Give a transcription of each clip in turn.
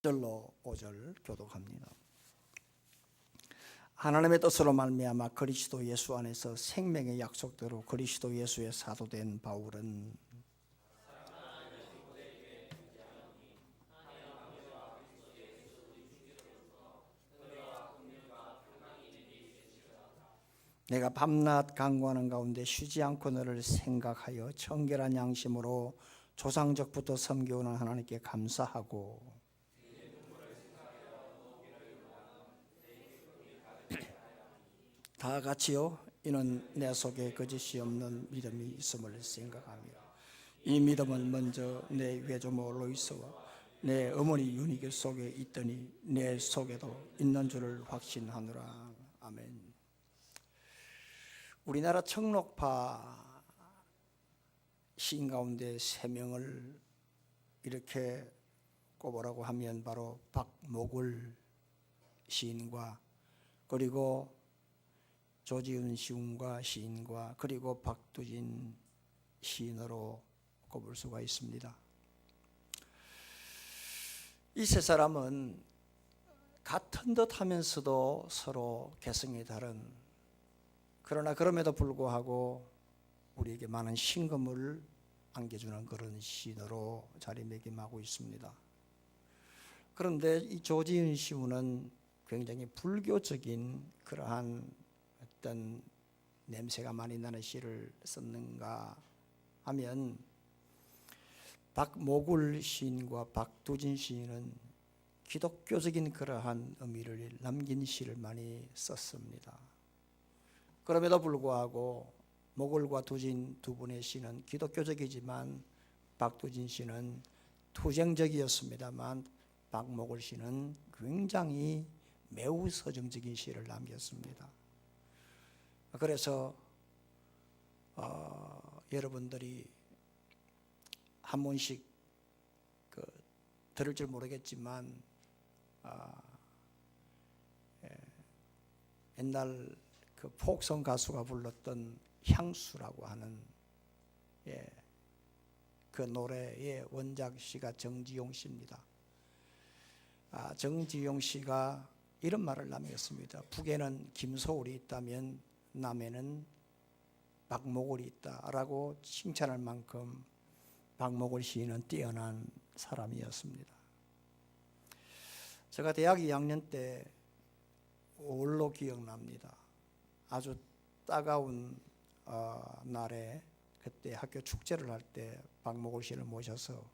절로 5절 교독합니다. 하나님의 뜻으로 말미암아 그리스도 예수 안에서 생명의 약속대로 그리스도 예수의 사도된 바울은 내가 밤낮 간구하는 가운데 쉬지 않고 너를 생각하여 청결한 양심으로 조상적부터 섬겨오는 하나님께 감사하고 다 같이요. 이는 내 속에 거짓이 없는 믿음이 있음을 생각하며 이 믿음은 먼저 내 외조모 로이스와 내 어머니 유니게 속에 있더니 내 속에도 있는 줄을 확신하노라. 아멘. 우리나라 청록파 시인 가운데 3명을 이렇게 꼽으라고 하면 바로 박목을 시인과 그리고 조지훈 시인과 그리고 박두진 시인으로 꼽을 수가 있습니다. 이 세 사람은 같은 듯 하면서도 서로 개성이 다른, 그러나 그럼에도 불구하고 우리에게 많은 신금을 안겨주는 그런 시인으로 자리매김하고 있습니다. 그런데 이 조지훈 시인은 굉장히 불교적인 그러한 어떤 냄새가 많이 나는 시를 썼는가 하면 박목울 시인과 박두진 시인은 기독교적인 그러한 의미를 남긴 시를 많이 썼습니다. 그럼에도 불구하고 목울과 두진 두 분의 시는 기독교적이지만 박두진 시는 투쟁적이었습니다만 박목울 시는 굉장히 매우 서정적인 시를 남겼습니다. 그래서 여러분들이 한 번씩 들을 줄 모르겠지만 옛날 그 폭성 가수가 불렀던 향수라고 하는 그 노래의 원작 시가 정지용 씨입니다. 정지용 씨가 이런 말을 남겼습니다. 북에는 김소울이 있다면 남에는 박목울이 있다라고 칭찬할 만큼 박목울 시인은 뛰어난 사람이었습니다. 제가 대학 2학년 때 올로 기억납니다. 아주 따가운 날에 그때 학교 축제를 할 때 박목울 시인을 모셔서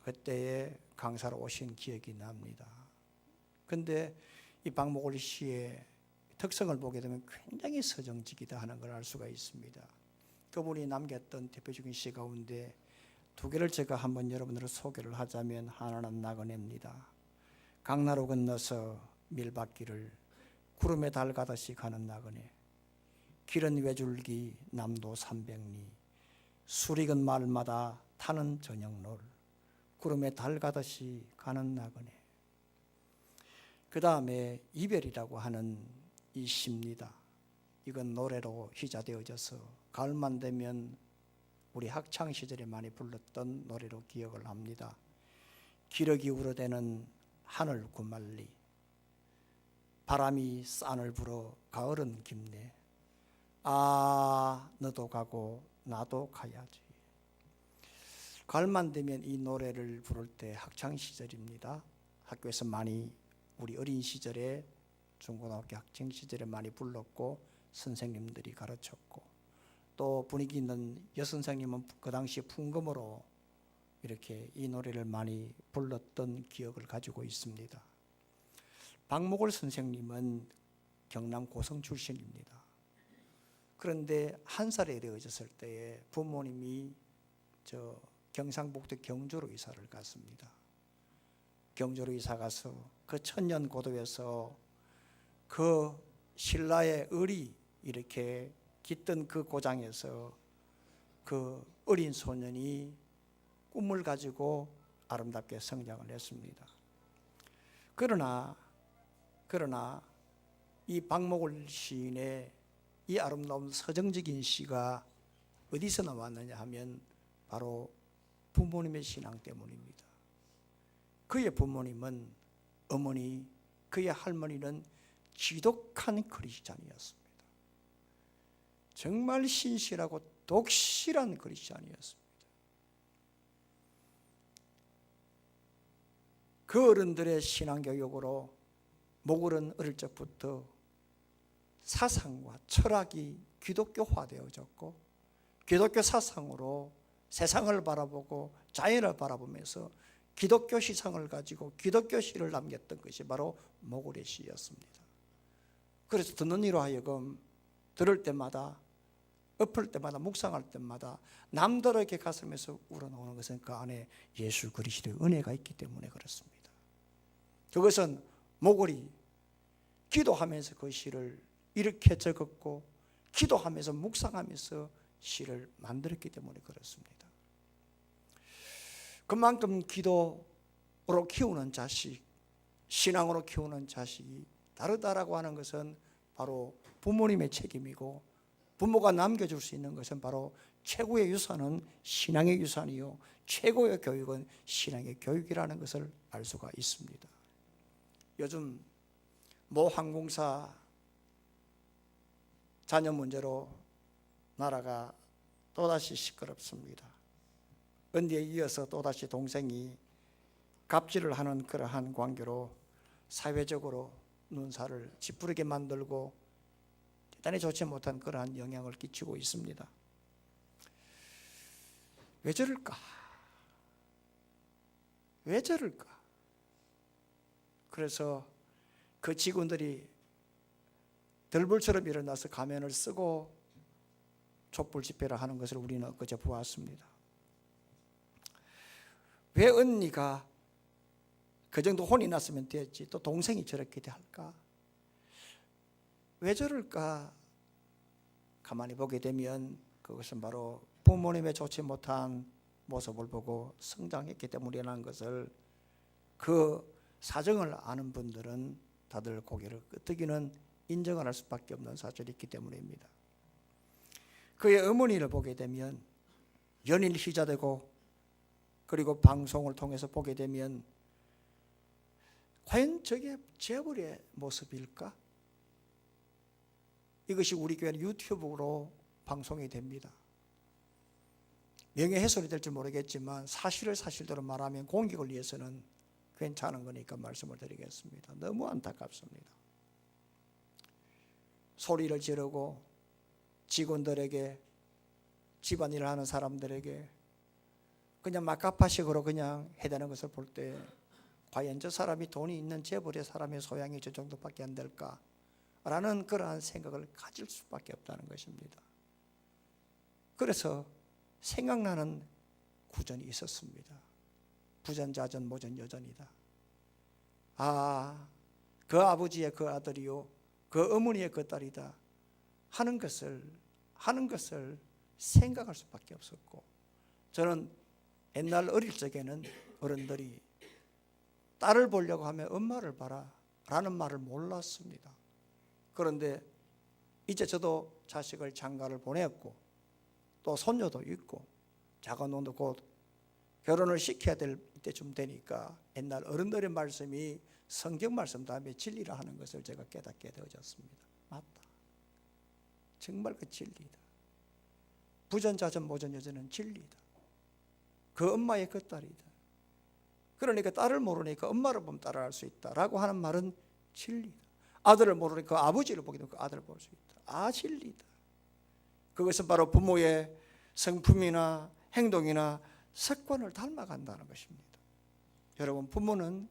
그때의 강사로 오신 기억이 납니다. 근데 이 박목울 시의 특성을 보게 되면 굉장히 서정적이다 하는 걸 알 수가 있습니다. 그분이 남겼던 대표적인 시 가운데 2개를 제가 한번 여러분들을 소개를 하자면, 하나는 나그네입니다. 강나루 건너서 밀밭길을 구름에 달 가듯이 가는 나그네, 길은 외줄기 남도 300리 수리건 마을마다 타는 저녁놀, 구름에 달 가듯이 가는 나그네. 그 다음에 이별이라고 하는 이 시입니다. 이건 노래로 희자되어져서 가을만 되면 우리 학창 시절에 많이 불렀던 노래로 기억을 합니다. 기러기 우러대는 하늘 구말리 바람이 싼을 불어 가을은 깊네 너도 가고 나도 가야지. 가을만 되면 이 노래를 부를 때 학창 시절입니다. 학교에서 많이 우리 어린 시절에 중고등학교 학창 시절에 많이 불렀고 선생님들이 가르쳤고 또 분위기 있는 여선생님은 그 당시 풍금으로 이렇게 이 노래를 많이 불렀던 기억을 가지고 있습니다. 박목울 선생님은 경남 고성 출신입니다. 그런데 1살에 되어졌을 때에 부모님이 경상북도 경주로 이사를 갔습니다. 경주로 이사 가서 그 천년 고도에서 그 신라의 을이 이렇게 깃든 그 고장에서 그 어린 소년이 꿈을 가지고 아름답게 성장을 했습니다. 그러나 이 박목울 시인의 이 아름다운 서정적인 시가 어디서 나왔느냐 하면 바로 부모님의 신앙 때문입니다. 그의 부모님은, 어머니, 그의 할머니는 지독한 크리스찬이었습니다. 정말 신실하고 독실한 크리스찬이었습니다. 그 어른들의 신앙교육으로 모굴은 어릴 적부터 사상과 철학이 기독교화되어졌고, 기독교 사상으로 세상을 바라보고 자연을 바라보면서 기독교 시상을 가지고 기독교 시를 남겼던 것이 바로 모굴의 시였습니다. 그래서 듣는 이로 하여금 들을 때마다, 엎을 때마다, 묵상할 때마다 남다르게 가슴에서 우러나오는 것은 그 안에 예수 그리스도의 은혜가 있기 때문에 그렇습니다. 그것은 모굴이 기도하면서 그 시를 이렇게 적었고, 기도하면서 묵상하면서 시를 만들었기 때문에 그렇습니다. 그만큼 기도로 키우는 자식, 신앙으로 키우는 자식이 다르다라고 하는 것은 바로 부모님의 책임이고, 부모가 남겨줄 수 있는 것은 바로 최고의 유산은 신앙의 유산이요, 최고의 교육은 신앙의 교육이라는 것을 알 수가 있습니다. 요즘 모 항공사 자녀 문제로 나라가 또다시 시끄럽습니다. 언니에 이어서 또다시 동생이 갑질을 하는 그러한 관계로 사회적으로 눈살을 찌푸리게 만들고 대단히 좋지 못한 그러한 영향을 끼치고 있습니다. 왜 저럴까? 왜 저럴까? 그래서 그 직원들이 들불처럼 일어나서 가면을 쓰고 촛불 집회를 하는 것을 우리는 엊그제 보았습니다. 왜 언니가 그 정도 혼이 났으면 됐지 또 동생이 저렇게 할까? 왜 저럴까? 가만히 보게 되면 그것은 바로 부모님의 좋지 못한 모습을 보고 성장했기 때문이라는 것을 그 사정을 아는 분들은 다들 고개를 끄덕이는 인정을 할 수밖에 없는 사실이 있기 때문입니다. 그의 어머니를 보게 되면 연일 희자되고 그리고 방송을 통해서 보게 되면 과연 저게 재벌의 모습일까? 이것이 우리 교회는 유튜브로 방송이 됩니다. 명예훼손이 될지 모르겠지만 사실을 사실대로 말하면 공익을 위해서는 괜찮은 거니까 말씀을 드리겠습니다. 너무 안타깝습니다. 소리를 지르고 직원들에게, 집안일을 하는 사람들에게 그냥 막가파식으로 그냥 해대는 것을 볼 때 과연 저 사람이 돈이 있는 재벌의 사람의 소양이 저 정도밖에 안 될까? 라는 그러한 생각을 가질 수밖에 없다는 것입니다. 그래서 생각나는 구전이 있었습니다. 부전자전 모전여전이다. 아, 그 아버지의 그 아들이요, 그 어머니의 그 딸이다 하는 것을 생각할 수밖에 없었고, 저는 옛날 어릴 적에는 어른들이 딸을 보려고 하면 엄마를 봐라 라는 말을 몰랐습니다. 그런데 이제 저도 자식을 장가를 보냈고 또 손녀도 있고 작은 놈도 곧 결혼을 시켜야 될 때쯤 되니까 옛날 어른들의 말씀이 성경 말씀 다음에 진리라 하는 것을 제가 깨닫게 되어졌습니다. 맞다. 정말 그 진리다. 부전자전 모전여전은 진리다. 그 엄마의 그 딸이다. 그러니까 딸을 모르니까 엄마를 보면 딸을 알 수 있다라고 하는 말은 진리다. 아들을 모르니까 아버지를 보게 되면 그 아들을 볼 수 있다. 아, 진리다. 그것은 바로 부모의 성품이나 행동이나 습관을 닮아간다는 것입니다. 여러분, 부모는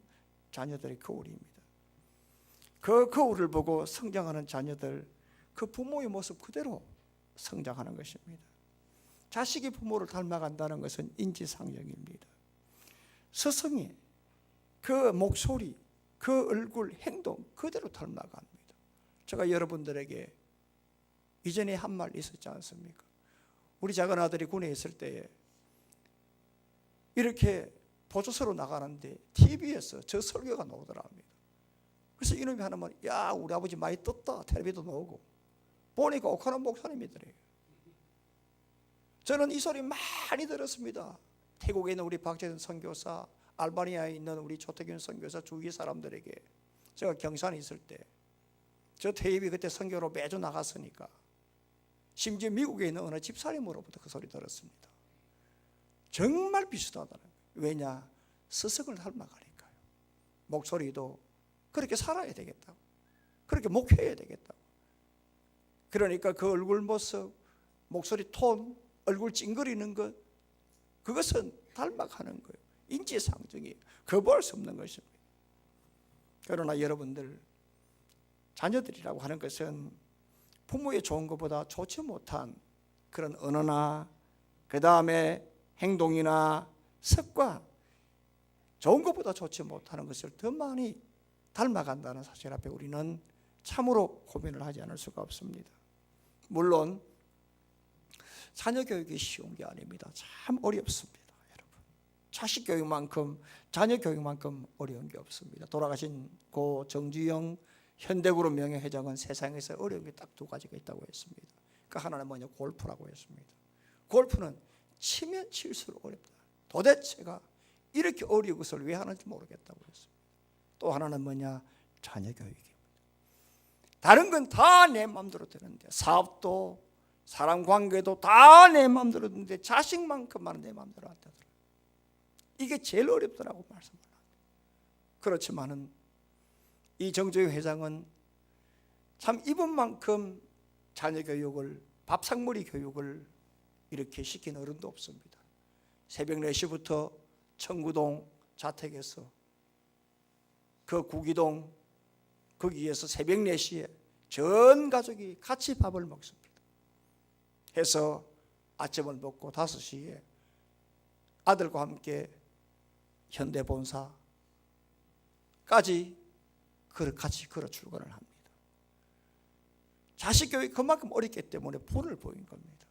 자녀들의 거울입니다. 그 거울을 보고 성장하는 자녀들, 그 부모의 모습 그대로 성장하는 것입니다. 자식이 부모를 닮아간다는 것은 인지상정입니다. 스승이 그 목소리, 그 얼굴, 행동 그대로 닮아갑니다. 제가 여러분들에게 이전에 한 말 있었지 않습니까? 우리 작은 아들이 군에 있을 때에 이렇게 보조서로 나가는데 TV에서 저 설교가 나오더랍니다. 그래서 이놈이 하는 말, 야, 우리 아버지 많이 떴다. 텔레비도 나오고 보니까 옥하는 목사님이더래요. 저는 이 소리 많이 들었습니다. 태국에 있는 우리 박재선 선교사, 알바니아에 있는 우리 조태균 선교사 주위 사람들에게 제가 경산에 있을 때 저 테이프 그때 선교로 매주 나갔으니까 심지어 미국에 있는 어느 집사님으로부터 그 소리 들었습니다. 정말 비슷하다는 거예요. 왜냐? 스승을 닮아가니까요. 목소리도 그렇게 살아야 되겠다고, 그렇게 목회해야 되겠다고. 그러니까 그 얼굴 모습, 목소리 톤, 얼굴 찡그리는 것, 그것은 닮아가는 거예요. 인지상정이에요. 거부할 수 없는 것입니다. 그러나 여러분들, 자녀들이라고 하는 것은 부모의 좋은 것보다 좋지 못한 그런 언어나 그 다음에 행동이나 습관, 좋은 것보다 좋지 못하는 것을 더 많이 닮아간다는 사실 앞에 우리는 참으로 고민을 하지 않을 수가 없습니다. 물론 자녀 교육이 쉬운 게 아닙니다. 참 어렵습니다, 여러분. 자식 교육만큼, 자녀 교육만큼 어려운 게 없습니다. 돌아가신 고 정주영 현대그룹 명예회장은 세상에서 어려운 게 딱 두 가지가 있다고 했습니다. 그 하나는 뭐냐? 골프라고 했습니다. 골프는 치면 칠수록 어렵다. 도대체가 이렇게 어려운 것을 왜 하는지 모르겠다고 했습니다. 또 하나는 뭐냐? 자녀 교육입니다. 다른 건 다 내 마음대로 되는데, 사업도 사람 관계도 다 내 마음대로 되는데 자식만큼만 내 마음대로 안 되더라고요. 이게 제일 어렵더라고 말씀을 합니다. 그렇지만은 이 정주영 회장은 참 이분만큼 자녀 교육을, 밥상머리 교육을 이렇게 시킨 어른도 없습니다. 새벽 4시부터 청구동 자택에서 그 구기동 거기에서 새벽 4시에 전 가족이 같이 밥을 먹습니다. 해서 아침을 먹고 5시에 아들과 함께 현대본사까지 같이 걸어 출근을 합니다. 자식 교육이 그만큼 어렵기 때문에 본을 보인 겁니다.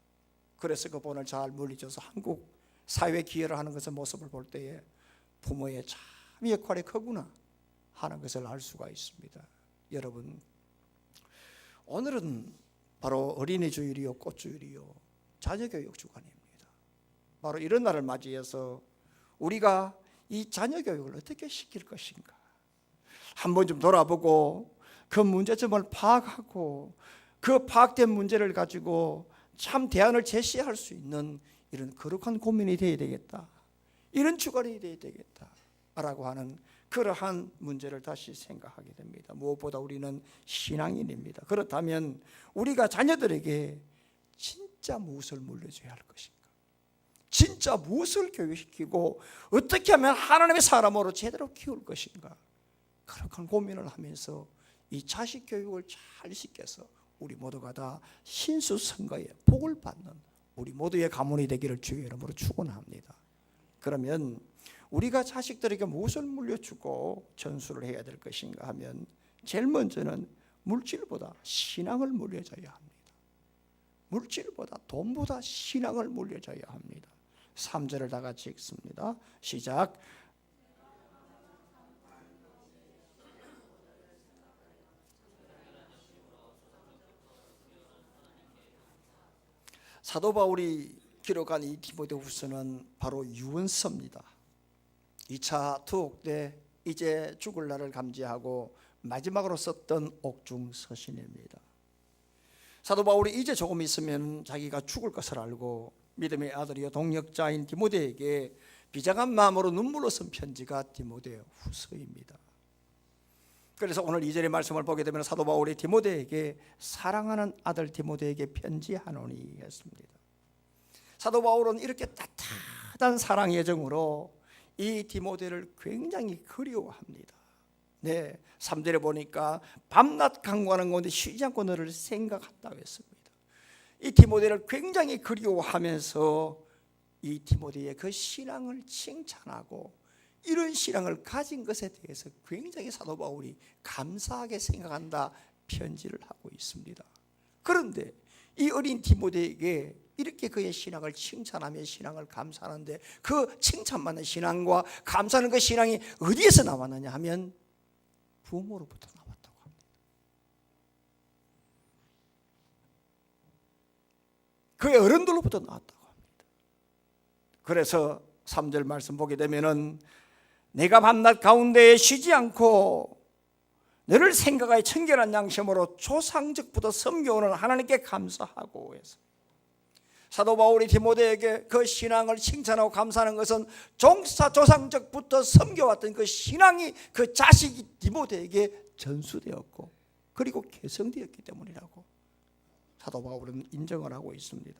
그래서 그 본을 잘 물리쳐서 한국 사회에 기여를 하는 것의 모습을 볼 때에 부모의 참 역할이 크구나 하는 것을 알 수가 있습니다. 여러분, 오늘은 바로 어린이 주일이요, 꽃주일이요, 자녀교육 주간입니다. 바로 이런 날을 맞이해서 우리가 이 자녀교육을 어떻게 시킬 것인가 한번 좀 돌아보고 그 문제점을 파악하고 그 파악된 문제를 가지고 참 대안을 제시할 수 있는 이런 거룩한 고민이 되어야 되겠다, 이런 주간이 되어야 되겠다라고 하는 그러한 문제를 다시 생각하게 됩니다. 무엇보다 우리는 신앙인입니다. 그렇다면 우리가 자녀들에게 진짜 무엇을 물려줘야 할 것인가, 진짜 무엇을 교육시키고 어떻게 하면 하나님의 사람으로 제대로 키울 것인가, 그런 고민을 하면서 이 자식 교육을 잘 시켜서 우리 모두가 다 신수성가의 복을 받는 우리 모두의 가문이 되기를 주의 이름으로 축원합니다. 그러면 우리가 자식들에게 무엇을 물려주고 전수를 해야 될 것인가 하면 제일 먼저는 물질보다 신앙을 물려줘야 합니다. 물질보다, 돈보다 신앙을 물려줘야 합니다. 3절을 다 같이 읽습니다. 시작. 사도 바울이 기록한 이 디모데후서는 바로 유언서입니다. 2차 투옥 때 이제 죽을 날을 감지하고 마지막으로 썼던 옥중 서신입니다. 사도 바울이 이제 조금 있으면 자기가 죽을 것을 알고 믿음의 아들이요 동역자인 디모데에게 비장한 마음으로 눈물로 쓴 편지가 디모데후서입니다. 그래서 오늘 2절의 말씀을 보게 되면 사도 바울이 디모데에게 사랑하는 아들 디모데에게 편지하노니 했습니다. 사도 바울은 이렇게 따뜻한 사랑 예정으로 이 디모데를 굉장히 그리워합니다. 네, 3절에 보니까 밤낮 간구하는 가운데 쉬지 않고 너를 생각한다고 했습니다. 이 디모데를 굉장히 그리워하면서 이 디모데의 그 신앙을 칭찬하고 이런 신앙을 가진 것에 대해서 굉장히 사도 바울이 감사하게 생각한다 편지를 하고 있습니다. 그런데 이 어린 디모데에게 이렇게 그의 신앙을 칭찬하며 신앙을 감사하는데 그 칭찬받는 신앙과 감사하는 그 신앙이 어디에서 나왔느냐 하면 부모로부터 나왔다고 합니다. 그의 어른들로부터 나왔다고 합니다. 그래서 3절 말씀 보게 되면은 내가 밤낮 가운데에 쉬지 않고 너를 생각하여 청결한 양심으로 조상적부터 섬겨오는 하나님께 감사하고 해서 사도 바울이 디모데에게 그 신앙을 칭찬하고 감사하는 것은 조상적부터 섬겨왔던 그 신앙이 그 자식이 디모데에게 전수되었고 그리고 개성되었기 때문이라고 사도 바울은 인정을 하고 있습니다.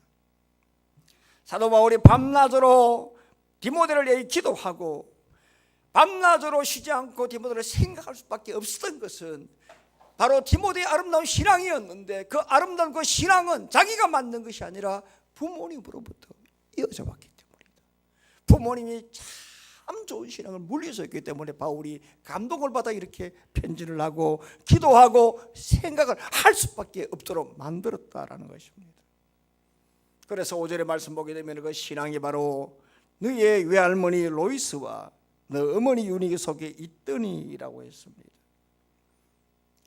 사도 바울이 밤낮으로 디모데를 위해 기도하고 밤낮으로 쉬지 않고 디모데를 생각할 수밖에 없었던 것은 바로 디모데의 아름다운 신앙이었는데 그 아름다운 그 신앙은 자기가 만든 것이 아니라 부모님으로부터 이어져 왔기 때문이다. 부모님이 참 좋은 신앙을 물려줬기 때문에 바울이 감동을 받아 이렇게 편지를 하고 기도하고 생각을 할 수밖에 없도록 만들었다라는 것입니다. 그래서 5절의 말씀 보게 되면 그 신앙이 바로 너의 외할머니 로이스와 너 어머니 유니기 속에 있더니라고 했습니다.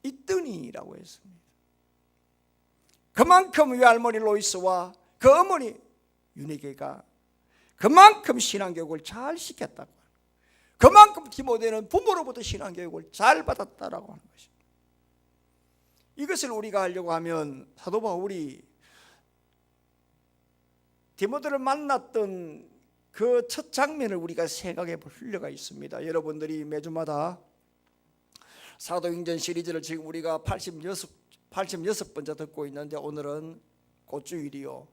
있더니라고 했습니다. 그만큼 외할머니 로이스와 그 어머니 유니게가 그만큼 신앙교육을 잘 시켰다고, 그만큼 디모데는 부모로부터 신앙교육을 잘 받았다라고 하는 것입니다. 이것을 우리가 하려고 하면 사도 바울이 디모데를 만났던 그 첫 장면을 우리가 생각해 볼 필요가 있습니다. 여러분들이 매주마다 사도행전 시리즈를 지금 우리가 86번째 듣고 있는데 오늘은 꽃주일이요,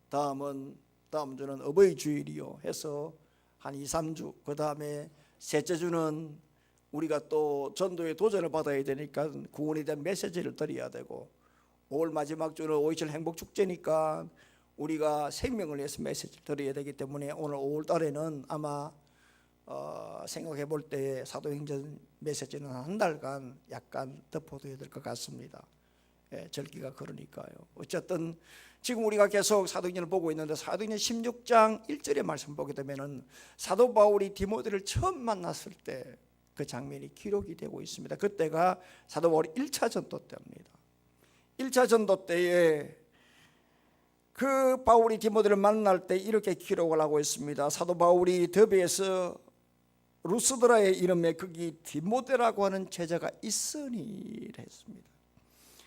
다음 주는 어버이 주일이요 해서 한 2, 3주, 그 다음에 셋째 주는 우리가 또 전도의 도전을 받아야 되니까 구원에 대한 메시지를 드려야 되고, 5월 마지막 주는 5.27 행복축제니까 우리가 생명을 위해서 메시지를 드려야 되기 때문에 오늘 5월 달에는 아마 생각해 볼 때 사도행전 메시지는 한 달간 약간 덮어둬야 될 것 같습니다. 예, 절기가 그러니까요. 어쨌든 지금 우리가 계속 사도행전을 보고 있는데 사도행전 16장 1절의 말씀 보게 되면은 사도 바울이 디모데를 처음 만났을 때 그 장면이 기록이 되고 있습니다. 그때가 사도 바울이 1차 전도 때입니다. 1차 전도 때에 그 바울이 디모데를 만날 때 이렇게 기록을 하고 있습니다. 사도 바울이 더베에서 루스드라의 이름에 거기 디모데라고 하는 제자가 있으니 했습니다.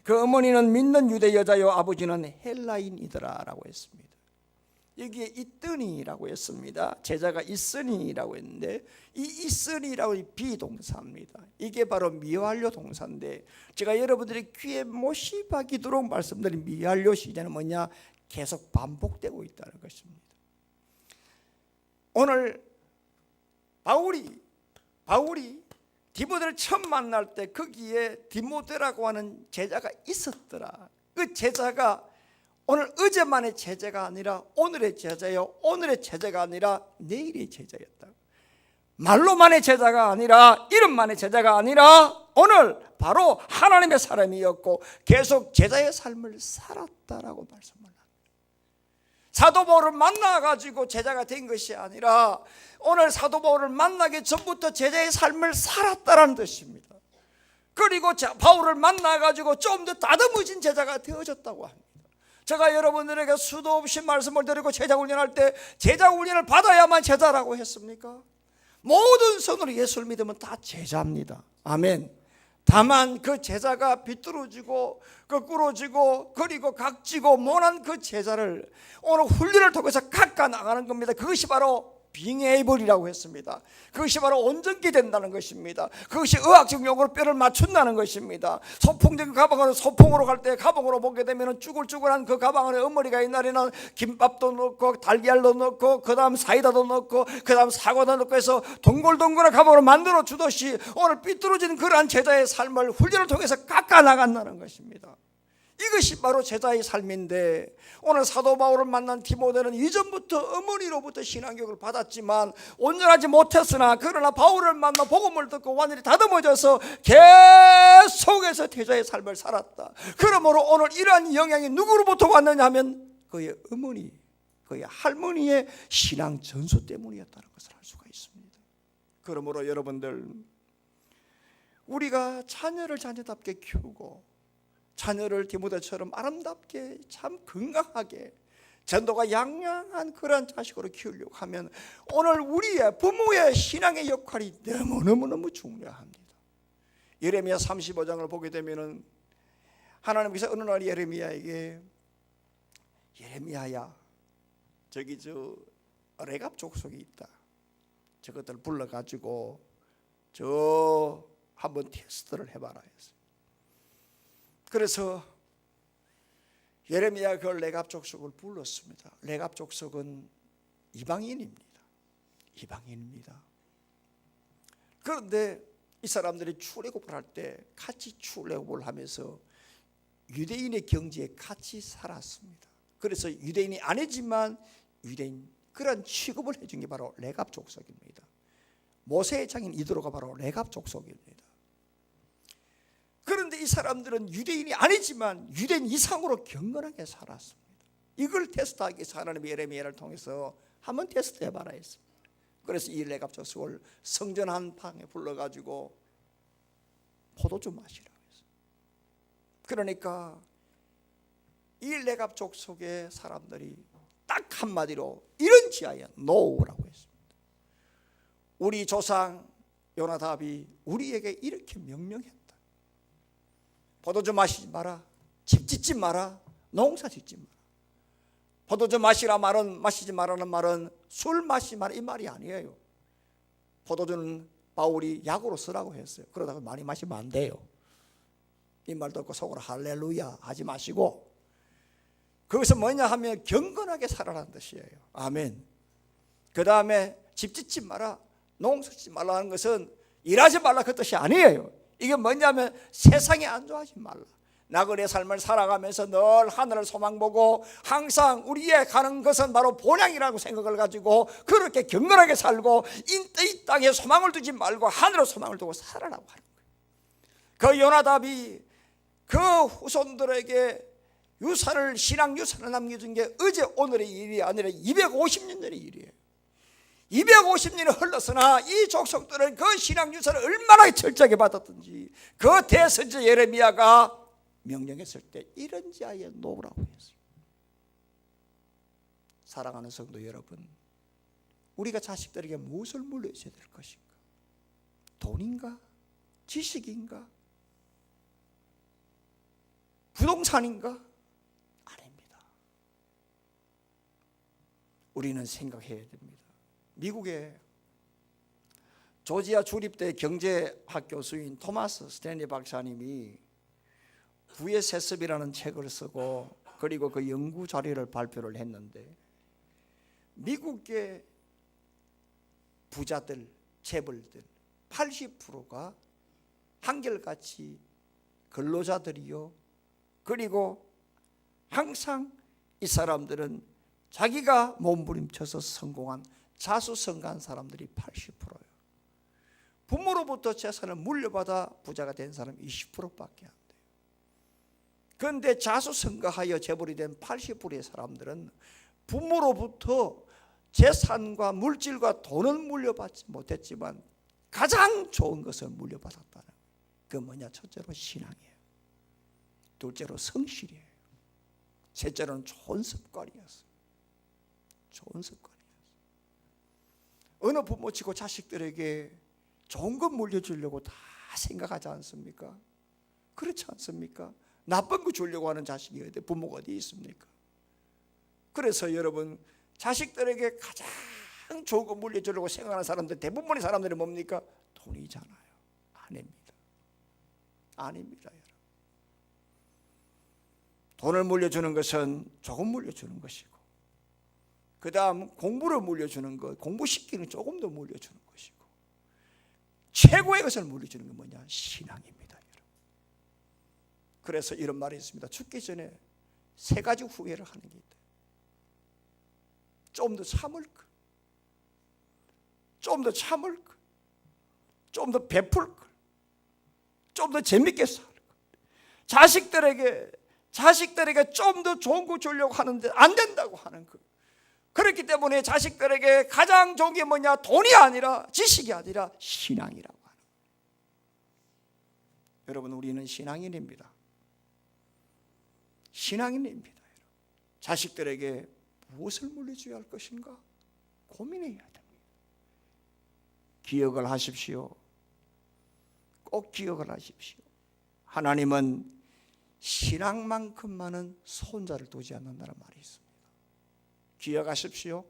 그 어머니는 믿는 유대 여자요 아버지는 헬라인이더라라고 했습니다. 여기에 있더니라고 했습니다. 제자가 있으니라고 했는데 이 있으니라고 비동사입니다. 이게 바로 미완료 동사인데 제가 여러분들이 귀에 못이 박히도록 말씀드린 미완료 시제는 뭐냐? 계속 반복되고 있다는 것입니다. 오늘 바울이 디모데를 처음 만날 때 거기에 디모데라고 하는 제자가 있었더라. 그 제자가 오늘 어제만의 제자가 아니라 오늘의 제자요, 오늘의 제자가 아니라 내일의 제자였다. 말로만의 제자가 아니라 이름만의 제자가 아니라 오늘 바로 하나님의 사람이었고 계속 제자의 삶을 살았다라고 말씀합니다. 사도 바울을 만나가지고 제자가 된 것이 아니라 오늘 사도 바울을 만나기 전부터 제자의 삶을 살았다는 뜻입니다. 그리고 바울을 만나가지고 좀 더 다듬어진 제자가 되어졌다고 합니다. 제가 여러분들에게 수도 없이 말씀을 드리고 제자 훈련할 때 제자 훈련을 받아야만 제자라고 했습니까? 모든 성도로 예수를 믿으면 다 제자입니다. 아멘. 다만 그 제자가 비뚤어지고 거꾸로지고 그리고 각지고 못한 그 제자를 오늘 훈련을 통해서 깎아 나가는 겁니다. 그것이 바로 빙에이블이라고 했습니다. 그것이 바로 온전케 된다는 것입니다. 그것이 의학적 용어로 뼈를 맞춘다는 것입니다. 소풍된 가방으로 소풍으로 갈 때 가방으로 보게 되면 쭈글쭈글한 그 가방 안에 어머니가 옛날에는 김밥도 넣고 달걀도 넣고 그 다음 사이다도 넣고 그 다음 사과도 넣고 해서 동글동글한 가방으로 만들어 주듯이 오늘 삐뚤어진 그러한 제자의 삶을 훈련을 통해서 깎아 나간다는 것입니다. 이것이 바로 제자의 삶인데 오늘 사도 바울을 만난 디모데는 이전부터 어머니로부터 신앙교육을 받았지만 온전하지 못했으나 그러나 바울을 만나 복음을 듣고 완전히 다듬어져서 계속해서 제자의 삶을 살았다. 그러므로 오늘 이러한 영향이 누구로부터 왔느냐 하면 그의 어머니, 그의 할머니의 신앙 전수 때문이었다는 것을 알 수가 있습니다. 그러므로 여러분들 우리가 자녀를 자녀답게 키우고 자녀를 디모데처럼 아름답게 참 건강하게 전도가 양양한 그런 자식으로 키우려고 하면 오늘 우리의 부모의 신앙의 역할이 너무너무 중요합니다. 예레미야 35장을 보게 되면은 하나님께서 어느 날 예레미야에게, 예레미야야, 저기 레갑 족속이 있다. 저것들 불러가지고 한번 테스트를 해봐라 했어요. 그래서 예레미야 그 레갑 족속을 불렀습니다. 레갑 족속은 이방인입니다. 이방인입니다. 그런데 이 사람들이 출애굽을 할 때 같이 출애굽을 하면서 유대인의 경지에 같이 살았습니다. 그래서 유대인이 아니지만 유대인 그런 취급을 해준 게 바로 레갑 족속입니다. 모세의 장인 이드로가 바로 레갑 족속입니다. 그런데 이 사람들은 유대인이 아니지만 유대인 이상으로 경건하게 살았습니다. 이걸 테스트하기 위해서 하나님이 예레미야를 통해서 한번 테스트해봐라 했습니다. 그래서 이 레갑 족속을 성전 한 방에 불러가지고 포도주 마시라고 했어요. 그러니까 이 레갑 족속의 사람들이 딱 한마디로 이런 지하에 노라고 했습니다. 우리 조상 요나답이 우리에게 이렇게 명령했다. 포도주 마시지 마라, 집 짓지 마라, 농사 짓지 마라. 포도주 마시라 말은, 마시지 마라는 말은 술 마시지 마라 이 말이 아니에요. 포도주는 바울이 약으로 쓰라고 했어요. 그러다가 많이 마시면 안 돼요. 이 말 듣고 속으로 할렐루야 하지 마시고, 거기서 뭐냐 하면 경건하게 살아라는 뜻이에요. 아멘. 그 다음에 집 짓지 마라, 농사 짓지 말라는 것은 일하지 말라 그 뜻이 아니에요. 이게 뭐냐면 세상에 안좋아하지 말라. 나그네 삶을 살아가면서 늘 하늘을 소망보고 항상 우리의 가는 것은 바로 본향이라고 생각을 가지고 그렇게 경건하게 살고 이 땅에 소망을 두지 말고 하늘에 소망을 두고 살아라고 하는 거예요. 그 요나답이 그 후손들에게 신앙 유산을 남겨준 게 어제 오늘의 일이 아니라 250년 전의 일이에요. 250년이 흘렀으나 이 족속들은 그 신앙 유산을 얼마나 철저하게 받았든지 그 대선지 예레미야가 명령했을 때 이런 지하에 놓으라고 했어요. 사랑하는 성도 여러분, 우리가 자식들에게 무엇을 물려줘야 될 것인가? 돈인가? 지식인가? 부동산인가? 아닙니다. 우리는 생각해야 됩니다. 미국의 조지아 주립대 경제학 교수인 토마스 스탠리 박사님이 부의 세습이라는 책을 쓰고 그리고 그 연구 자료를 발표를 했는데 미국의 부자들, 재벌들 80%가 한결같이 근로자들이요. 그리고 항상 이 사람들은 자기가 몸부림쳐서 성공한 자수성가한 사람들이 80%예요. 부모로부터 재산을 물려받아 부자가 된 사람이 20%밖에 안 돼요. 그런데 자수성가하여 재벌이 된 80%의 사람들은 부모로부터 재산과 물질과 돈을 물려받지 못했지만 가장 좋은 것을 물려받았다는 거예요. 그게 뭐냐? 첫째로 신앙이에요. 둘째로 성실이에요. 셋째로는 좋은 습관이었어요. 좋은 습관이었어요. 어느 부모치고 자식들에게 좋은 것 물려주려고 다 생각하지 않습니까? 그렇지 않습니까? 나쁜 거 주려고 하는 자식이 어디, 부모가 어디 있습니까? 그래서 여러분, 자식들에게 가장 좋은 거 물려주려고 생각하는 사람들, 대부분의 사람들이 뭡니까? 돈이잖아요. 아닙니다. 아닙니다, 여러분. 돈을 물려주는 것은 조금 물려주는 것이고, 그 다음 공부를 물려주는 것, 공부시키는 조금 더 물려주는 것이고, 최고의 것을 물려주는 게 뭐냐? 신앙입니다, 여러분. 그래서 이런 말이 있습니다. 죽기 전에 세 가지 후회를 하는 게 있다. 좀 더 참을 것, 좀 더 참을 것, 좀 더 베풀 것, 좀 더 재밌게 살 것. 자식들에게 좀 더 좋은 거 주려고 하는데 안 된다고 하는 것. 그렇기 때문에 자식들에게 가장 좋은 게 뭐냐? 돈이 아니라, 지식이 아니라 신앙이라고 하는 거예요. 여러분, 우리는 신앙인입니다. 신앙인입니다. 자식들에게 무엇을 물려줘야 할 것인가 고민해야 됩니다. 기억을 하십시오. 꼭 기억을 하십시오. 하나님은 신앙만큼만은 손자를 두지 않는다는 말이 있습니다. 기억하십시오.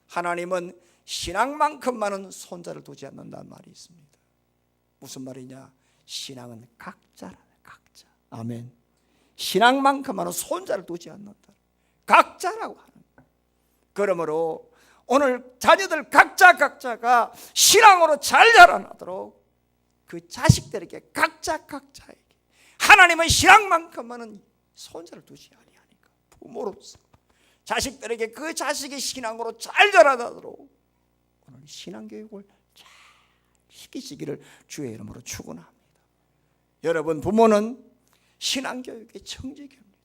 하나님은 신앙만큼만은 손자를 두지 않는다는 말이 있습니다. 무슨 말이냐? 신앙은 각자라네, 각자. 아멘. 신앙만큼만은 손자를 두지 않는다. 각자라고 하는 거예요. 그러므로 오늘 자녀들 각자가 신앙으로 잘 자라나도록 그 자식들에게 각자에게 하나님은 신앙만큼만은 손자를 두지 아니하니까 부모로서 자식들에게 그 자식이 신앙으로 잘 자라나도록 오늘 신앙교육을 잘 시키시기를 주의 이름으로 축원합니다. 여러분, 부모는 신앙교육의 청지기입니다.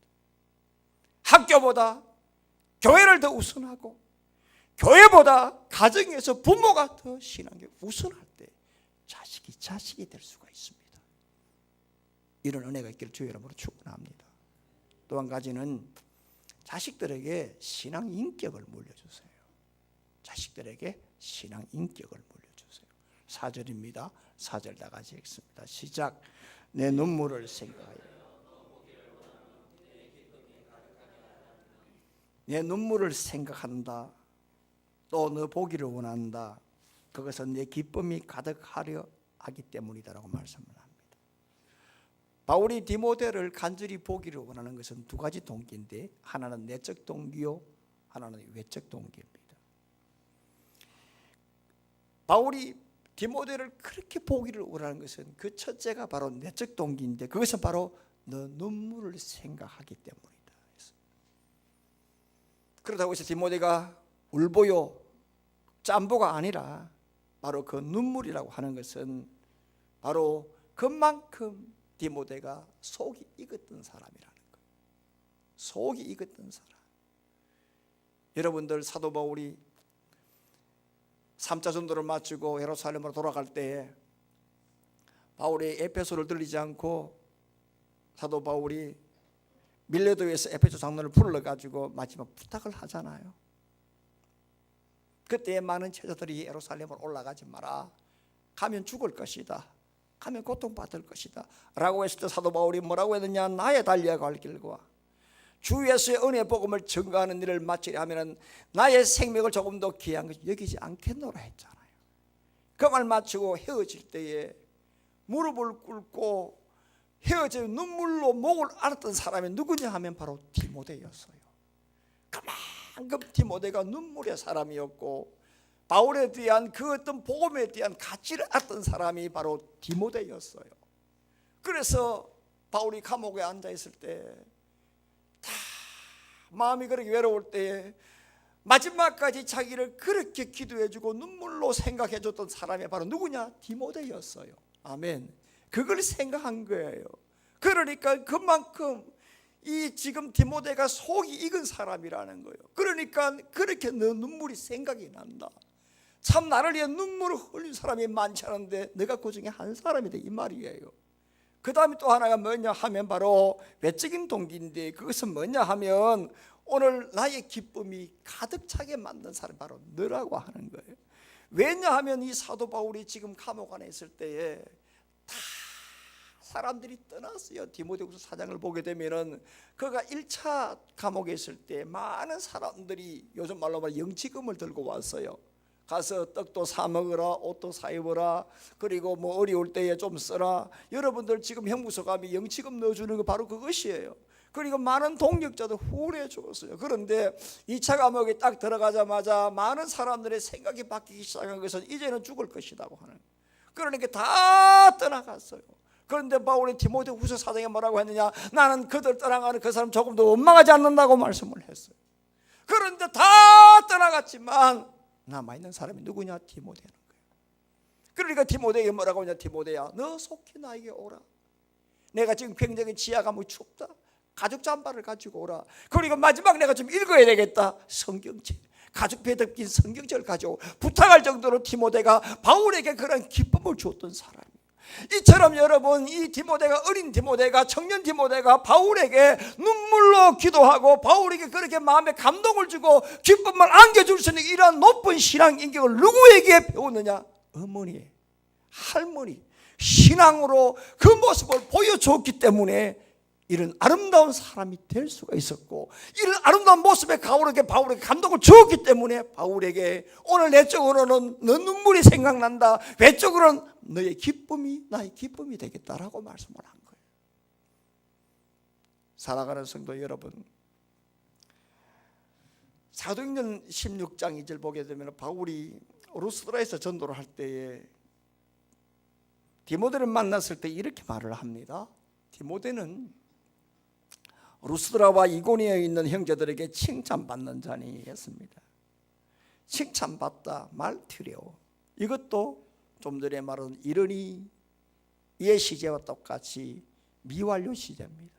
학교보다 교회를 더 우선하고 교회보다 가정에서 부모가 더 신앙교육 우선할 때 자식이 될 수가 있습니다. 이런 은혜가 있기를 주의 이름으로 축원합니다. 또 한 가지는 자식들에게 신앙 인격을 물려주세요. 자식들에게 신앙 인격을 물려주세요. 4절입니다. 4절 다 같이 읽습니다. 시작. 내 눈물을 생각하여 내 눈물을 생각한다. 또 너 보기를 원한다. 그것은 내 기쁨이 가득하려 하기 때문이다라고 말씀을 합니다. 바울이 디모데를 간절히 보기를 원하는 것은 두 가지 동기인데 하나는 내적 동기요, 하나는 외적 동기입니다. 바울이 디모데를 그렇게 보기를 원하는 것은 그 첫째가 바로 내적 동기인데 그것은 바로 너 눈물을 생각하기 때문이다. 그렇다고 해서 디모데가 울보요 짬보가 아니라 바로 그 눈물이라고 하는 것은 바로 그만큼 디모데가 속이 익었던 사람이라는 거예요. 속이 익었던 사람. 여러분들 사도 바울이 3차 전도를 마치고 예루살렘으로 돌아갈 때에 바울이 에베소를 들리지 않고 사도 바울이 밀레도에서 에베소 장로를 불러가지고 마지막 부탁을 하잖아요. 그때 많은 제자들이 예루살렘으로 올라가지 마라. 가면 죽을 것이다. 가면 고통받을 것이다 라고 했을 때 사도 바울이 뭐라고 했느냐? 나의 달려갈 길과 주 예수의 은혜 복음을 증거하는 일을 마치려 하면 나의 생명을 조금 더 귀한 것이 여기지 않겠노라 했잖아요. 그 말 마치고 헤어질 때에 무릎을 꿇고 헤어져 눈물로 목을 앓았던 사람이 누구냐 하면 바로 디모데였어요. 그만큼 디모데가 눈물의 사람이었고 바울에 대한 그 어떤 복음에 대한 가치를 알았던 사람이 바로 디모데였어요. 그래서 바울이 감옥에 앉아 있을 때 다 마음이 그렇게 외로울 때에 마지막까지 자기를 그렇게 기도해주고 눈물로 생각해줬던 사람이 바로 누구냐? 디모데였어요. 아멘. 그걸 생각한 거예요. 그러니까 그만큼 이 지금 디모데가 속이 익은 사람이라는 거예요. 그러니까 그렇게 너 눈물이 생각이 난다. 참 나를 위해 눈물을 흘린 사람이 많지 않은데 내가 그 중에 한 사람이다 이 말이에요. 그 다음에 또 하나가 뭐냐 하면 바로 외적인 동기인데 그것은 뭐냐 하면 오늘 나의 기쁨이 가득 차게 만든 사람이 바로 너라고 하는 거예요. 왜냐하면 이 사도 바울이 지금 감옥 안에 있을 때에 다 사람들이 떠났어요. 디모데후서 4장을 보게 되면은 그가 1차 감옥에 있을 때 많은 사람들이 요즘 말로 말해 영치금을 들고 왔어요. 가서 떡도 사 먹어라, 옷도 사 입어라, 그리고 뭐 어려울 때에 좀 써라. 여러분들 지금 형무소 가면 영치금 넣어주는 거 바로 그것이에요. 그리고 많은 동력자도 후원해 줬어요. 그런데 2차 감옥에 딱 들어가자마자 많은 사람들의 생각이 바뀌기 시작한 것은 이제는 죽을 것이라고 하는. 그러니까 다 떠나갔어요. 그런데 바울이 디모데후서 4장에 뭐라고 했느냐? 나는 그들 떠나가는 그 사람 조금도 원망하지 않는다고 말씀을 했어요. 그런데 다 떠나갔지만 남아있는 사람이 누구냐? 디모데는 거예요. 그러니까 디모데에게 뭐라고 하냐? 디모데야, 너 속히 나에게 오라. 내가 지금 굉장히 지하가 뭐 춥다. 가죽 잠바를 가지고 오라. 그리고 마지막 내가 좀 읽어야 되겠다. 성경책, 가죽패 덮인 성경책을 가지고 부탁할 정도로 디모데가 바울에게 그런 기쁨을 줬던 사람이에요. 이처럼 여러분, 이 디모데가, 어린 디모데가, 청년 디모데가 바울에게 눈물로 기도하고 바울에게 그렇게 마음에 감동을 주고 기쁨을 안겨줄 수 있는 이러한 높은 신앙 인격을 누구에게 배웠느냐? 어머니, 할머니, 신앙으로 그 모습을 보여줬기 때문에 이런 아름다운 사람이 될 수가 있었고, 이런 아름다운 모습에 바울에게 감동을 주었기 때문에 바울에게 오늘 내적으로는 너 눈물이 생각난다, 외적으로는 너의 기쁨이 나의 기쁨이 되겠다라고 말씀을 한 거예요. 사랑하는 성도 여러분, 사도행전 16장 2절 보게 되면 바울이 루스드라에서 전도를 할 때에 디모데를 만났을 때 이렇게 말을 합니다. 디모데는 루스드라와 이고니아에 있는 형제들에게 칭찬받는 자니였습니다. 칭찬받다, 말티레오, 이것도 좀 전에 말한 이르니 이의 시제와 똑같이 미완료 시제입니다.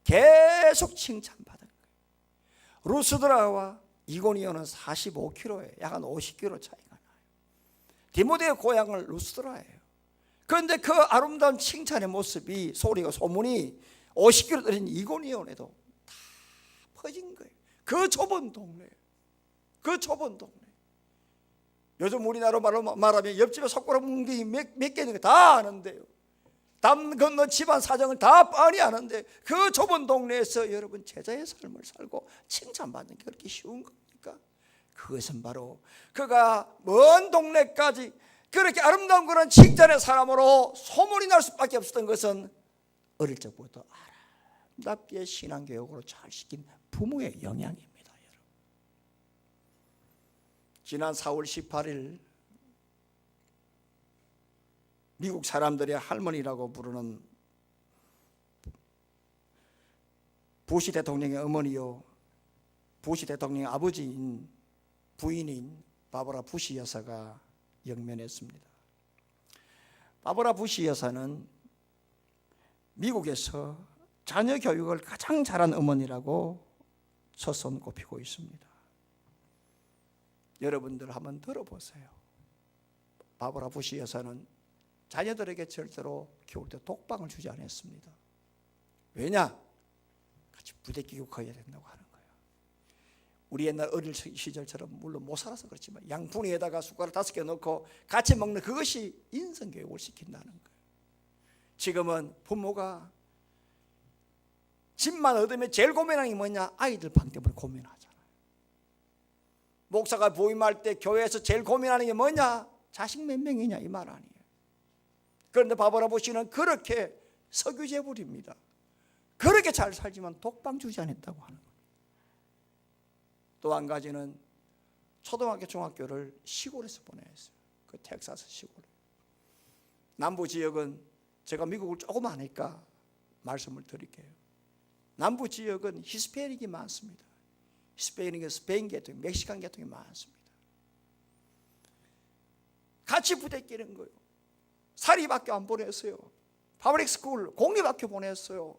계속 칭찬받은 거예요. 루스드라와 이고니아는 45km예요. 약 한 50km 차이가 나요. 디모데의 고향은 루스드라예요. 그런데 그 아름다운 칭찬의 모습이, 소문이 50km 떨어진 이고니온에도 다 퍼진 거예요. 그 좁은 동네, 그 좁은 동네. 요즘 우리나라로 말하면 옆집에 손가락뭉둥이 몇 개 있는 거 다 아는데요. 담 건너 집안 사정을 다 뻔히 아는데 그 좁은 동네에서 여러분 제자의 삶을 살고 칭찬받는 게 그렇게 쉬운 겁니까? 그것은 바로 그가 먼 동네까지 그렇게 아름다운 그런 칭찬의 사람으로 소문이 날 수밖에 없었던 것은 어릴 적부터 아름답게 신앙교육으로 잘 시킨 부모의 영향입니다. 여러분. 지난 4월 18일 미국 사람들이 할머니라고 부르는 부시 대통령의 어머니요, 부시 대통령의 아버지인 부인인 바버라 부시 여사가 영면했습니다. 바버라 부시 여사는 미국에서 자녀 교육을 가장 잘한 어머니라고 손꼽히고 있습니다. 여러분들 한번 들어보세요. 바버라 부시 여사는 자녀들에게 절대로 키울 때 독방을 주지 않았습니다. 왜냐? 같이 부대끼고 커야 된다고 하는 거예요. 우리 옛날 어릴 시절처럼 물론 못 살아서 그렇지만 양푼에다가 숟가락 5개 넣고 같이 먹는 그것이 인성교육을 시킨다는 거예요. 지금은 부모가 집만 얻으면 제일 고민하는 게 뭐냐? 아이들 방 때문에 고민하잖아요. 목사가 부임할 때 교회에서 제일 고민하는 게 뭐냐? 자식 몇 명이냐 이 말 아니에요. 그런데 바버라 부시는 그렇게 석유재불입니다. 그렇게 잘 살지만 독방 주지 않았다고 하는 거예요. 또 한 가지는 초등학교 중학교를 시골에서 보냈어요. 그 텍사스 시골. 남부 지역은 제가 미국을 조금 아니까 말씀을 드릴게요. 남부 지역은 히스패닉이 많습니다. 히스패닉은 스페인 계통, 멕시칸 계통이 많습니다. 같이 부대끼는 거예요. 사립학교 안 보냈어요. 파블릭 스쿨, 공립학교 보냈어요.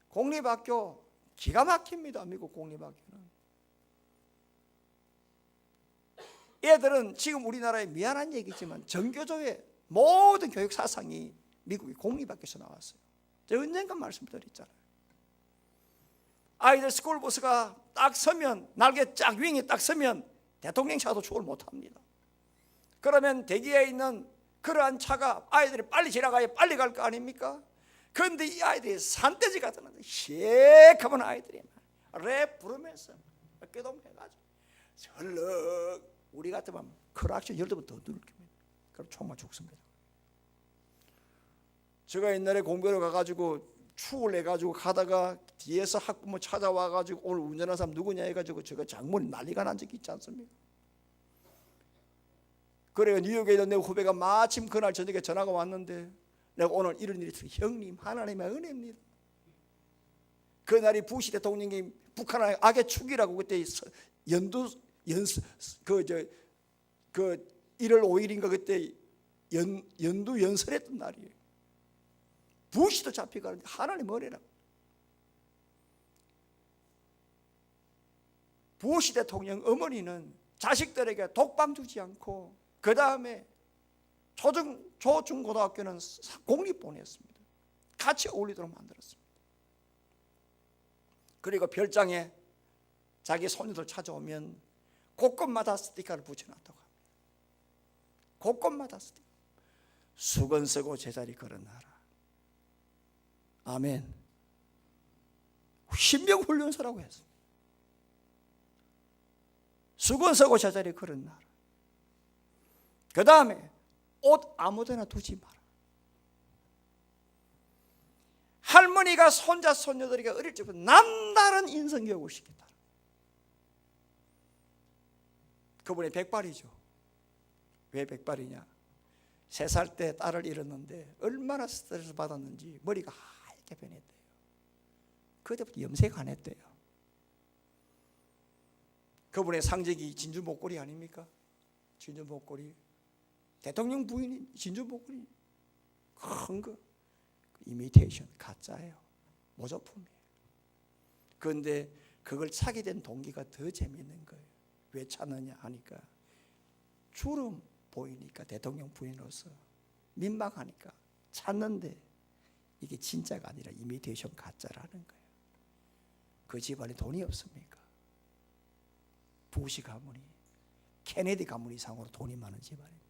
공립학교 기가 막힙니다. 미국 공립학교는. 얘들은 지금 우리나라에 미안한 얘기지만 정교조의 모든 교육 사상이 미국의 공립학교에서 나왔어요. 제가 언젠가 말씀드렸잖아요. 아이들 스쿨버스가 딱 서면, 날개 쫙 윙이 딱 서면 대통령 차도 추월 못합니다. 그러면 대기에 있는 그러한 차가 아이들이 빨리 지나가야 빨리 갈 거 아닙니까? 그런데 이 아이들이 산돼지 같은 시커먼 아이들이 랩 부르면서 어깨동해가지고 설렁, 우리 같으면 크락션 12번 더 누릅니다. 그럼 총만 죽습니다. 제가 옛날에 공부하러 가가지고 추월 해가지고 가다가 뒤에서 학부모 찾아와가지고 오늘 운전하는 사람 누구냐 해가지고 제가 장문이 난리가 난 적이 있지 않습니까? 그래요. 뉴욕에 있는 내 후배가 마침 그날 저녁에 전화가 왔는데 내가 오늘 이런 일이 있어요. 형님, 하나님의 은혜입니다. 그날이 부시 대통령이 북한의 악의 축이라고 그때 연두 1월 5일인가 그때 연두 연설했던 날이에요. 부시도 잡혀가는데 하나님 은혜라고. 부시 대통령 어머니는 자식들에게 독방 주지 않고 그 다음에 조중고등학교는 공립본이었습니다. 같이 어울리도록 만들었습니다. 그리고 별장에 자기 손녀들 찾아오면 곳곳마다 스티커를 붙여놨다고 합니다. 곳곳마다 스티커. 수건 쓰고 제자리 걸어놔라. 아멘. 신병훈련소라고 했습니다. 수건 쓰고 제자리 걸어놔라. 그 다음에 옷 아무데나 두지 마라. 할머니가 손자 손녀들에게 어릴 적부터 남다른 인성교육을 시켰다. 그분이 백발이죠. 왜 백발이냐? 3살 때 딸을 잃었는데 얼마나 스트레스 받았는지 머리가 하얗게 변했대요. 그때부터 염색 안 했대요. 그분의 상징이 진주 목걸이 아닙니까? 진주 목걸이. 대통령 부인이 진주 목걸이 큰 거. 이미테이션, 가짜예요. 모조품이에요. 그런데 그걸 차게 된 동기가 더 재미있는 거예요. 왜 찾느냐 하니까 주름 보이니까 대통령 부인으로서 민망하니까 찾는데 이게 진짜가 아니라 이미테이션 가짜라는 거예요. 그 집안에 돈이 없습니까? 부시 가문이 케네디 가문 이상으로 돈이 많은 집안인데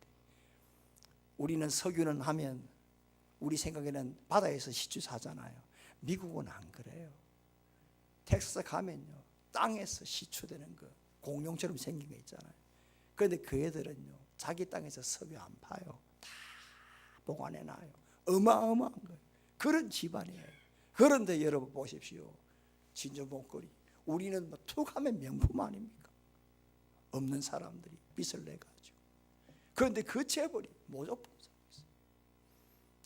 우리는 석유는 하면 우리 생각에는 바다에서 시추 사잖아요. 미국은 안 그래요. 텍사스 가면요 땅에서 시추되는 거 공룡처럼 생긴 거 있잖아요. 그런데 그 애들은요 자기 땅에서 석유 안 파요. 다 보관해놔요. 어마어마한 거예요. 그런 집안이에요. 그런데 여러분 보십시오. 진주 목걸이 우리는 뭐 툭 하면 명품 아닙니까? 없는 사람들이 빚을 내가지고. 그런데 그 재벌이 모조품 사고 있어요.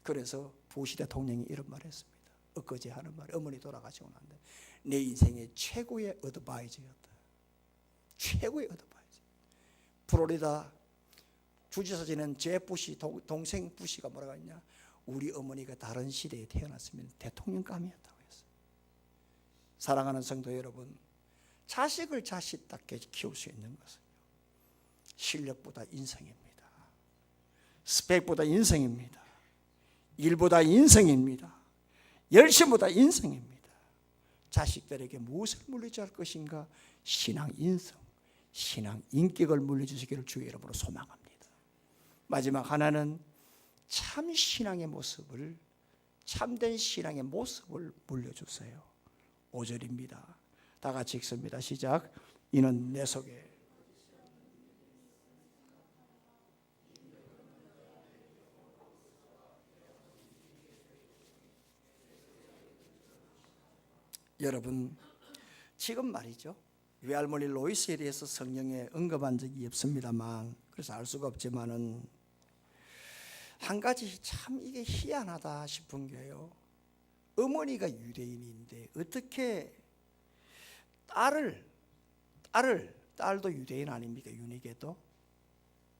그래서 부시 대통령이 이런 말을 했습니다. 엊그제 하는 말, 어머니 돌아가시고 난데 내 인생의 최고의 어드바이저였다. 최고의 어드바이저. 플로리다 주지사 지낸 제 부시 동생 부시가 뭐라고 했냐? 우리 어머니가 다른 시대에 태어났으면 대통령감이었다고 했어요. 사랑하는 성도 여러분, 자식을 자식답게 키울 수 있는 것은 실력보다 인성입니다. 스펙보다 인성입니다. 일보다 인성입니다. 열심보다 인성입니다. 자식들에게 무엇을 물려줄 것인가? 신앙 인성, 신앙 인격을 물려주시기를 주의 이름으로 소망합니다. 마지막 하나는 참 신앙의 모습을, 참된 신앙의 모습을 물려주세요. 5절입니다. 다 같이 읽습니다. 시작. 이는 내 속에 여러분 지금 말이죠. 외할머니 로이스에 대해서 성경에 언급한 적이 없습니다만 그래서 알 수가 없지만은 한 가지 참 이게 희한하다 싶은 게요. 어머니가 유대인인데 어떻게 딸도 유대인 아닙니까? 유니게도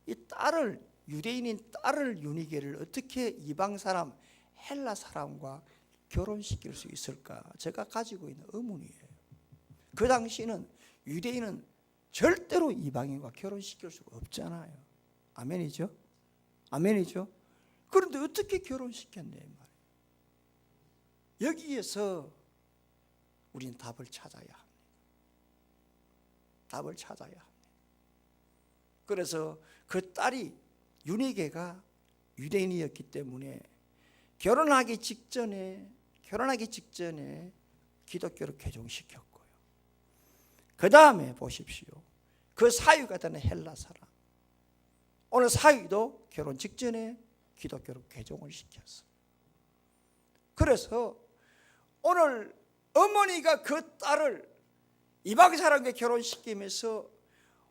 이 딸을 유대인인 딸을 유니게를 어떻게 이방 사람 헬라 사람과 결혼시킬 수 있을까? 제가 가지고 있는 의문이에요. 그 당시는 유대인은 절대로 이방인과 결혼시킬 수가 없잖아요. 아멘이죠? 아멘이죠? 그런데 어떻게 결혼시켰냐 말이에요. 여기에서 우리는 답을 찾아야 합니다. 답을 찾아야 합니다. 그래서 그 딸이 유니게가 유대인이었기 때문에 결혼하기 직전에 기독교로 개종시켰고요. 그 다음에 보십시오. 그 사위가 되는 헬라 사람. 오늘 사위도 결혼 직전에 기독교로 개종을 시켰어요. 그래서 오늘 어머니가 그 딸을 이방 사람과 결혼시키면서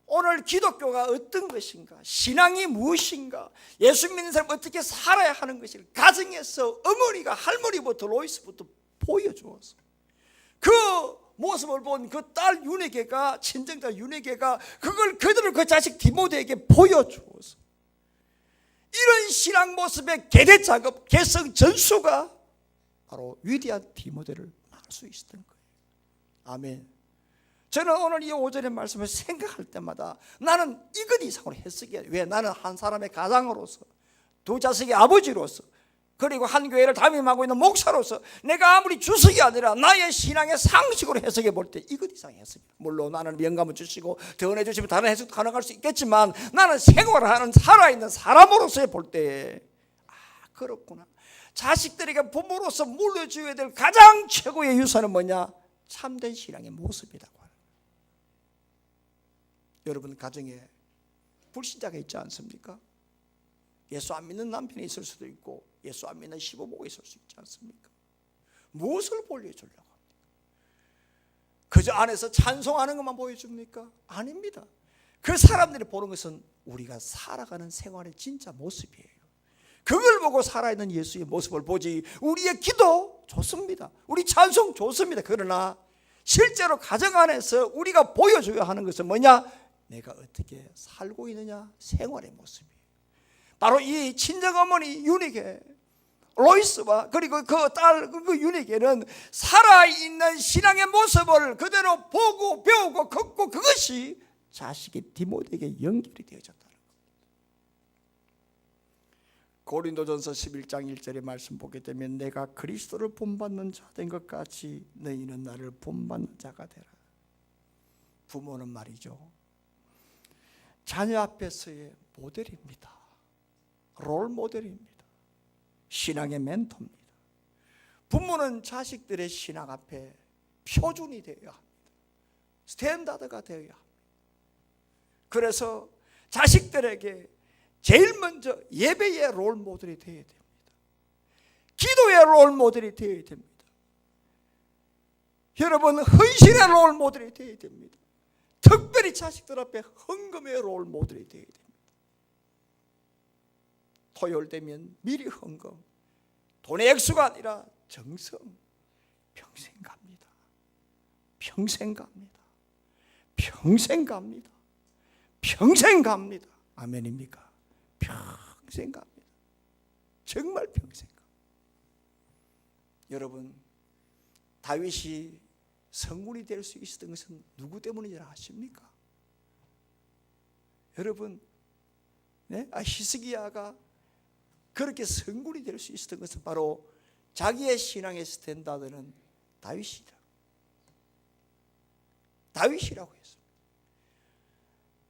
오늘 기독교가 어떤 것인가, 신앙이 무엇인가, 예수 믿는 사람 어떻게 살아야 하는 것인가 가정에서 어머니가 할머니부터 로이스부터 보여주었어. 그 모습을 본 그 딸 유네게가, 친정딸 유네게가 그걸 그대로 그 자식 디모데에게 보여주었어. 이런 신앙 모습의 계대 작업, 개성 전수가 바로 위대한 디모데를 막을 수 있었던 거예요. 아멘. 저는 오늘 이 5절의 말씀을 생각할 때마다 나는 이것 이상으로 해석해야 돼. 왜? 나는 한 사람의 가장으로서 두 자식의 아버지로서, 그리고 한 교회를 담임하고 있는 목사로서 내가 아무리 주석이 아니라 나의 신앙의 상식으로 해석해 볼 때 이것 이상의 해석이다. 물론 나는 영감을 주시고 더 은혜 주시면 다른 해석도 가능할 수 있겠지만 나는 생활하는 살아있는 사람으로서 볼 때 그렇구나. 자식들에게 부모로서 물려줘야 될 가장 최고의 유산은 뭐냐? 참된 신앙의 모습이라고 하는 거예요. 여러분 가정에 불신자가 있지 않습니까? 예수 안 믿는 남편이 있을 수도 있고 예수 안 믿는 시부모가 있을 수 있지 않습니까? 무엇을 보여주려고 합니까? 그저 안에서 찬송하는 것만 보여줍니까? 아닙니다. 그 사람들이 보는 것은 우리가 살아가는 생활의 진짜 모습이에요. 그걸 보고 살아있는 예수의 모습을 보지. 우리의 기도 좋습니다. 우리 찬송 좋습니다. 그러나 실제로 가정 안에서 우리가 보여줘야 하는 것은 뭐냐? 내가 어떻게 살고 있느냐? 생활의 모습이에요. 바로 이 친정어머니 유니게 로이스와 그리고 그 딸 그 유니게는 살아있는 신앙의 모습을 그대로 보고 배우고 걷고 그것이 자식이 디모데에게 연결이 되어졌다는 겁니다. 고린도전서 11장 1절의 말씀 보게 되면 내가 그리스도를 본받는 자 된 것 같이 너희는 나를 본받는 자가 되라. 부모는 말이죠, 자녀 앞에서의 모델입니다. 롤 모델입니다. 신앙의 멘토입니다. 부모는 자식들의 신앙 앞에 표준이 되어야 합니다. 스탠다드가 되어야 합니다. 그래서 자식들에게 제일 먼저 예배의 롤 모델이 되어야 됩니다. 기도의 롤 모델이 되어야 됩니다. 여러분 헌신의 롤 모델이 되어야 됩니다. 특별히 자식들 앞에 헌금의 롤 모델이 되어야 됩니다. 토요일 되면 미리 헌금, 돈의 액수가 아니라 정성. 평생 갑니다. 평생 갑니다. 평생 갑니다. 평생 갑니다. 아멘입니까? 평생 갑니다. 정말 평생 갑니다. 여러분 다윗이 성군이 될 수 있었던 것은 누구 때문인지 아십니까? 여러분 히스기야가 그렇게 성군이 될 수 있었던 것은 바로 자기의 신앙의 스탠다드는 다윗이라고 했습니다.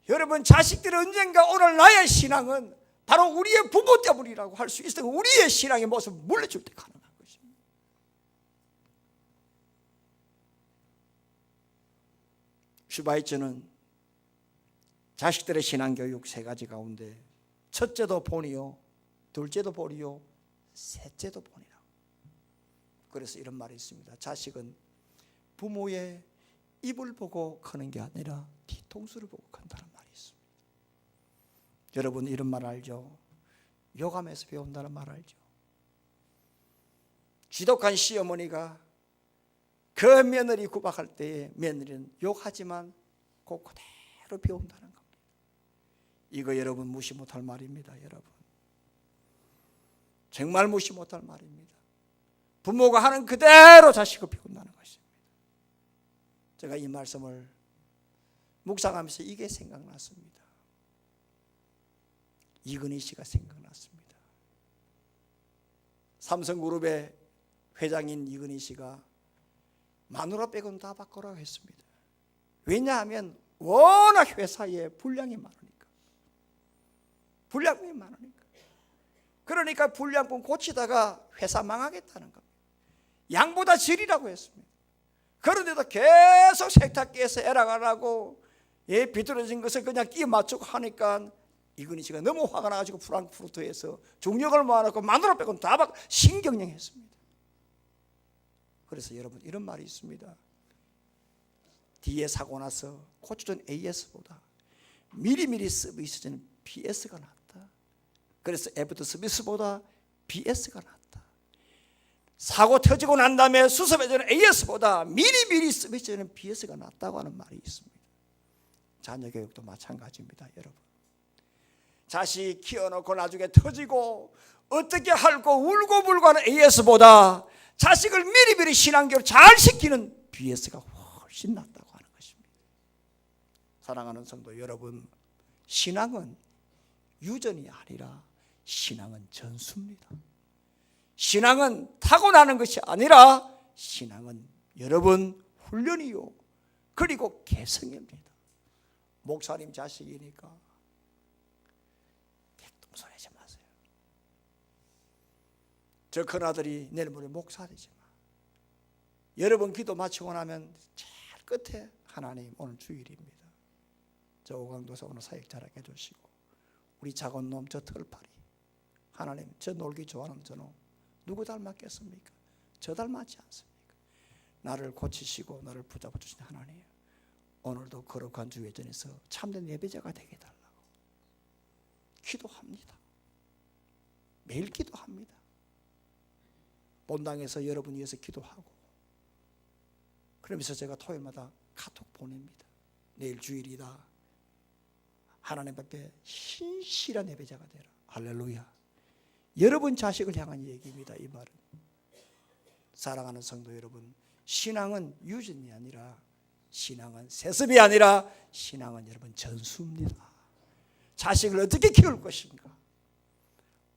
여러분 자식들이 언젠가 오늘 나의 신앙은 바로 우리의 부모 때문이라고 할 수 있었던 우리의 신앙의 모습을 물려줄 때 가능한 것입니다. 슈바이처는 자식들의 신앙교육 세 가지 가운데 첫째도 본이요, 둘째도 본이요, 셋째도 본이라. 그래서 이런 말이 있습니다. 자식은 부모의 입을 보고 크는 게 아니라 뒤통수를 보고 큰다는 말이 있습니다. 여러분 이런 말 알죠? 요감에서 배운다는 말 알죠? 지독한 시어머니가 그 며느리 구박할 때에 며느리는 욕하지만 그 그대로 배운다는 겁니다. 이거 여러분 무시 못할 말입니다. 여러분 정말 무시 못할 말입니다. 부모가 하는 그대로 자식을 배운다는 것입니다. 제가 이 말씀을 묵상하면서 이게 생각났습니다. 이근희 씨가 생각났습니다. 삼성그룹의 회장인 이근희 씨가 마누라 빼고는 다 바꾸라고 했습니다. 왜냐하면 워낙 회사에 분량이 많으니까. 그러니까 불량품 고치다가 회사 망하겠다는 겁니다. 양보다 질이라고 했습니다. 그런데도 계속 세탁기에서 에라가라고 비뚤어진 것을 그냥 끼워 맞추고 하니까 이근희 씨가 너무 화가 나가지고 프랑크푸르트에서 중력을 모아놓고 마누라 빼고는 다 신경영했습니다. 그래서 여러분 이런 말이 있습니다. 뒤에 사고 나서 고쳐준 AS보다 미리미리 서비스는 BS가 낫다. 그래서 애프터 서비스보다 BS가 낫다. 사고 터지고 난 다음에 수습해주는 AS보다 미리미리 서비스는 BS가 낫다고 하는 말이 있습니다. 자녀 교육도 마찬가지입니다. 여러분 자식 키워놓고 나중에 터지고 어떻게 할고 울고불고 하는 AS보다 자식을 미리미리 신앙교육을 잘 시키는 BS가 훨씬 낫다고 하는 것입니다. 사랑하는 성도 여러분, 신앙은 유전이 아니라 신앙은 전수입니다. 신앙은 타고나는 것이 아니라 신앙은 여러분 훈련이요, 그리고 개성입니다. 목사님 자식이니까 객동소 내지 마세요. 저 큰아들이 내일 모레 목사 되지만 여러분 기도 마치고 나면 제일 끝에 하나님 오늘 주일입니다. 저 오강도사 오늘 사역 잘하게 해주시고, 우리 작은 놈 저 털파리 하나님 저 놀기 좋아하는 저놈 누구 닮았겠습니까? 저 닮았지 않습니까? 나를 고치시고 나를 붙잡아 주신 하나님, 오늘도 거룩한 주 예전에서 참된 예배자가 되게 해달라고 기도합니다. 매일 기도합니다. 본당에서 여러분 위해서 기도하고, 그러면서 제가 토요일마다 카톡 보냅니다. 내일 주일이다. 하나님 앞에 신실한 예배자가 되라. 할렐루야. 여러분 자식을 향한 얘기입니다. 이 말은. 사랑하는 성도 여러분, 신앙은 유전이 아니라, 신앙은 세습이 아니라, 신앙은 여러분 전수입니다. 자식을 어떻게 키울 것인가,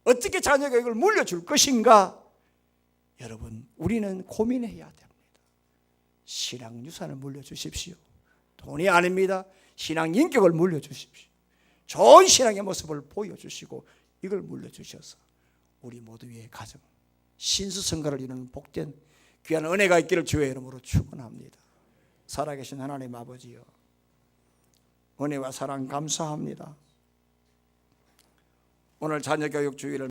어떻게 자녀 교육을 물려줄 것인가, 여러분 우리는 고민해야 됩니다. 신앙 유산을 물려주십시오. 돈이 아닙니다. 신앙 인격을 물려주십시오. 좋은 신앙의 모습을 보여주시고 이걸 물려주셔서 우리 모두의 가정 신수성가를 이루는 복된 귀한 은혜가 있기를 주의 이름으로 축원합니다. 살아계신 하나님 아버지여, 은혜와 사랑 감사합니다. 오늘 자녀교육 주일을